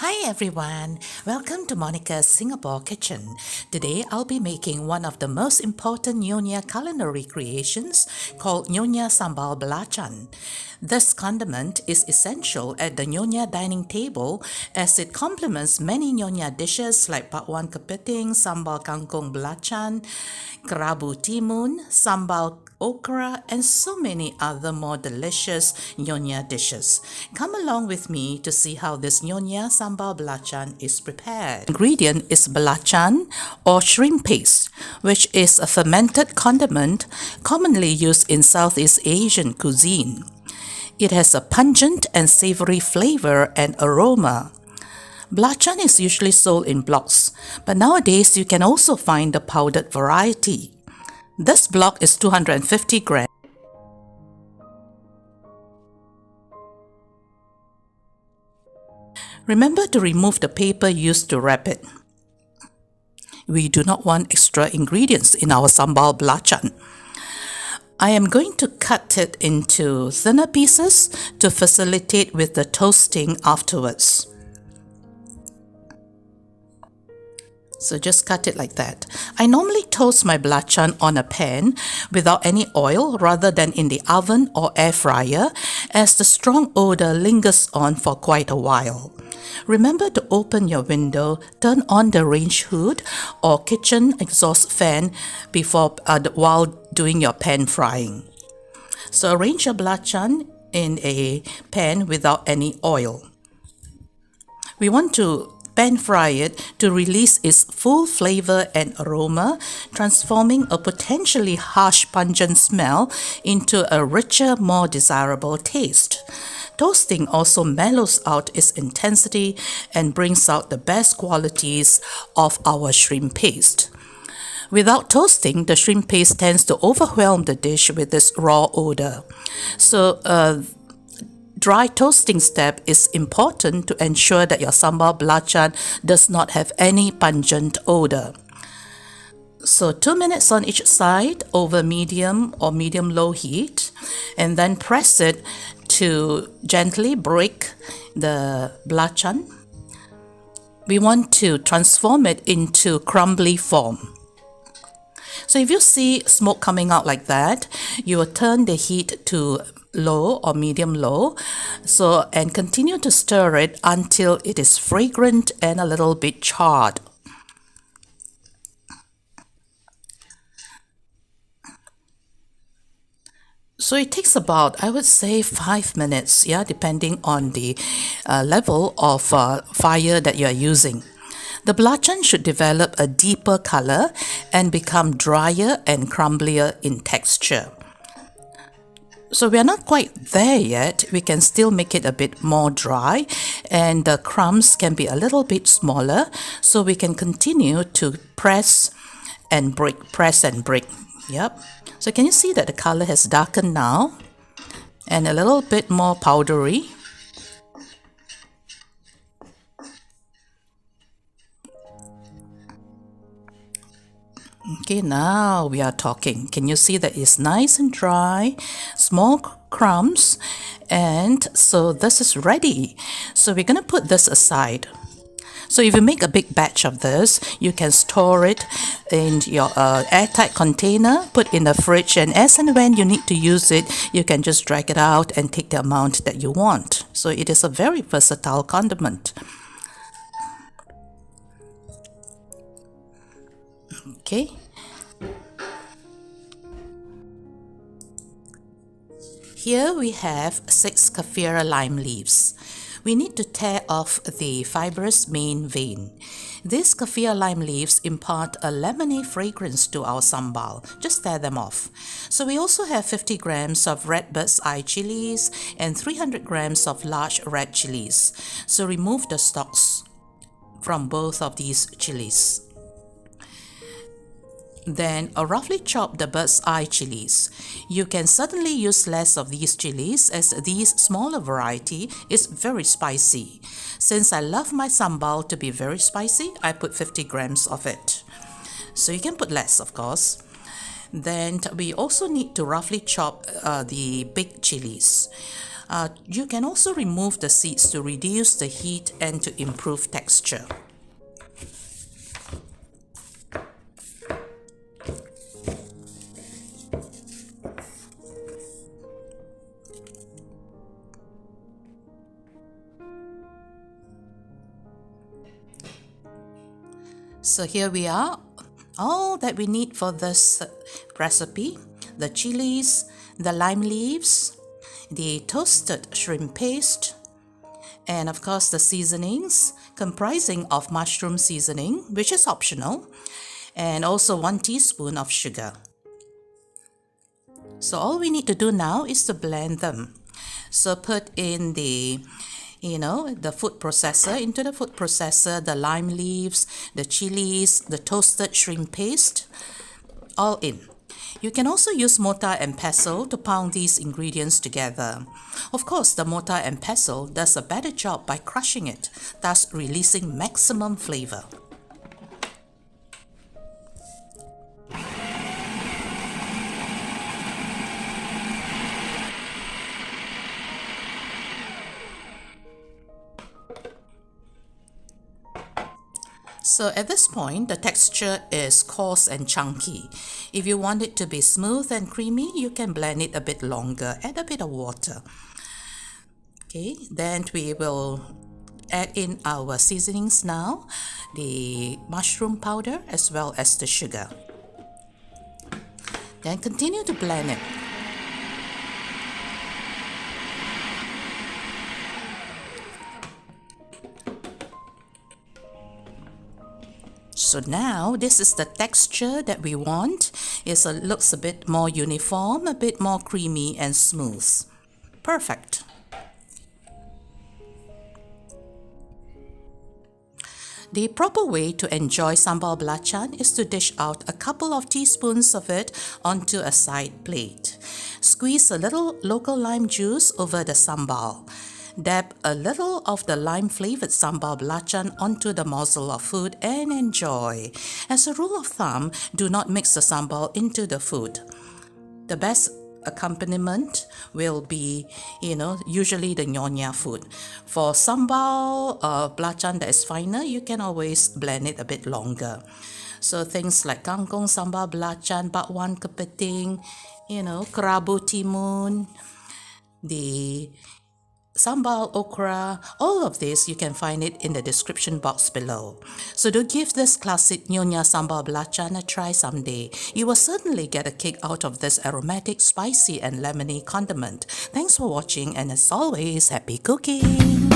Hi everyone, welcome to Monica's Singapore Kitchen. Today I'll be making one of the most important Nyonya culinary creations called Nyonya Sambal Belacan. This condiment is essential at the Nyonya dining table as it complements many Nyonya dishes like Bak Wan Kepiting, Sambal Kangkung Belacan, Kerabu Timun, Sambal okra, and so many other more delicious Nyonya dishes. Come along with me to see how this Nyonya Sambal Belacan is prepared. The ingredient is belacan or shrimp paste, which is a fermented condiment commonly used in Southeast Asian cuisine. It has a pungent and savory flavor and aroma. Belacan is usually sold in blocks, but nowadays you can also find the powdered variety. This block is 250 grams. Remember to remove the paper used to wrap it. We do not want extra ingredients in our sambal belacan. I am going to cut it into thinner pieces to facilitate with the toasting afterwards. So just cut it like that. I normally toast my belacan on a pan without any oil rather than in the oven or air fryer, as the strong odor lingers on for quite a while. Remember to open your window, turn on the range hood or kitchen exhaust fan while doing your pan frying. So arrange your belacan in a pan without any oil. We want to pan fry it to release its full flavor and aroma, transforming a potentially harsh pungent smell into a richer, more desirable taste. Toasting also mellows out its intensity and brings out the best qualities of our shrimp paste. Without toasting, the shrimp paste tends to overwhelm the dish with its raw odor. So, dry toasting step is important to ensure that your sambal belacan does not have any pungent odor. So 2 minutes on each side over medium or medium-low heat, and then press it to gently break the belacan. We want to transform it into crumbly form. So if you see smoke coming out like that, you will turn the heat to low or medium low, and continue to stir it until it is fragrant and a little bit charred. So it takes about, I would say, 5 minutes, depending on the level of fire that you are using. The belacan should develop a deeper color and become drier and crumblier in texture. So we are not quite there yet. We can still make it a bit more dry, and the crumbs can be a little bit smaller, so we can continue to press and break. Yep. So can you see that the color has darkened now and a little bit more powdery? Okay, now we are talking. Can you see that it's nice and dry, small crumbs, and so this is ready. So we're going to put this aside. So if you make a big batch of this, you can store it in your airtight container, put in the fridge, and as and when you need to use it, you can just drag it out and take the amount that you want. So it is a very versatile condiment. Okay. Here we have 6 kaffir lime leaves. We need to tear off the fibrous main vein. These kaffir lime leaves impart a lemony fragrance to our sambal. Just tear them off. So we also have 50 grams of red bird's eye chilies and 300 grams of large red chilies. So remove the stalks from both of these chilies. Then roughly chop the bird's eye chilies. You can certainly use less of these chilies, as this smaller variety is very spicy. Since I love my sambal to be very spicy, I put 50 grams of it. So you can put less, of course. Then we also need to roughly chop the big chilies. You can also remove the seeds to reduce the heat and to improve texture. So here we are, all that we need for this recipe: the chilies, the lime leaves, the toasted shrimp paste, and of course the seasonings comprising of mushroom seasoning, which is optional, and also 1 teaspoon of sugar. So all we need to do now is to blend them. So put in the food processor, into the food processor, the lime leaves, the chilies, the toasted shrimp paste, all in. You can also use mortar and pestle to pound these ingredients together. Of course, the mortar and pestle does a better job by crushing it, thus releasing maximum flavor. So at this point, the texture is coarse and chunky. If you want it to be smooth and creamy, you can blend it a bit longer. Add a bit of water. Okay, then we will add in our seasonings now, the mushroom powder as well as the sugar. Then continue to blend it. So now this is the texture that we want. It looks a bit more uniform, a bit more creamy and smooth. Perfect. The proper way to enjoy sambal belacan is to dish out a couple of teaspoons of it onto a side plate. Squeeze a little local lime juice over the sambal. Dab a little of the lime-flavored sambal belacan onto the morsel of food and enjoy. As a rule of thumb, do not mix the sambal into the food. The best accompaniment will be, usually the nyonya food. For sambal belacan that is finer, you can always blend it a bit longer. So things like Kangkung, Sambal Belacan, Bak Wan Kepiting, Kerabu Timun, the sambal okra, all of this you can find it in the description box below. So do give this classic Nyonya Sambal Belacan a try someday. You will certainly get a kick out of this aromatic, spicy and lemony condiment. Thanks for watching, and as always, happy cooking!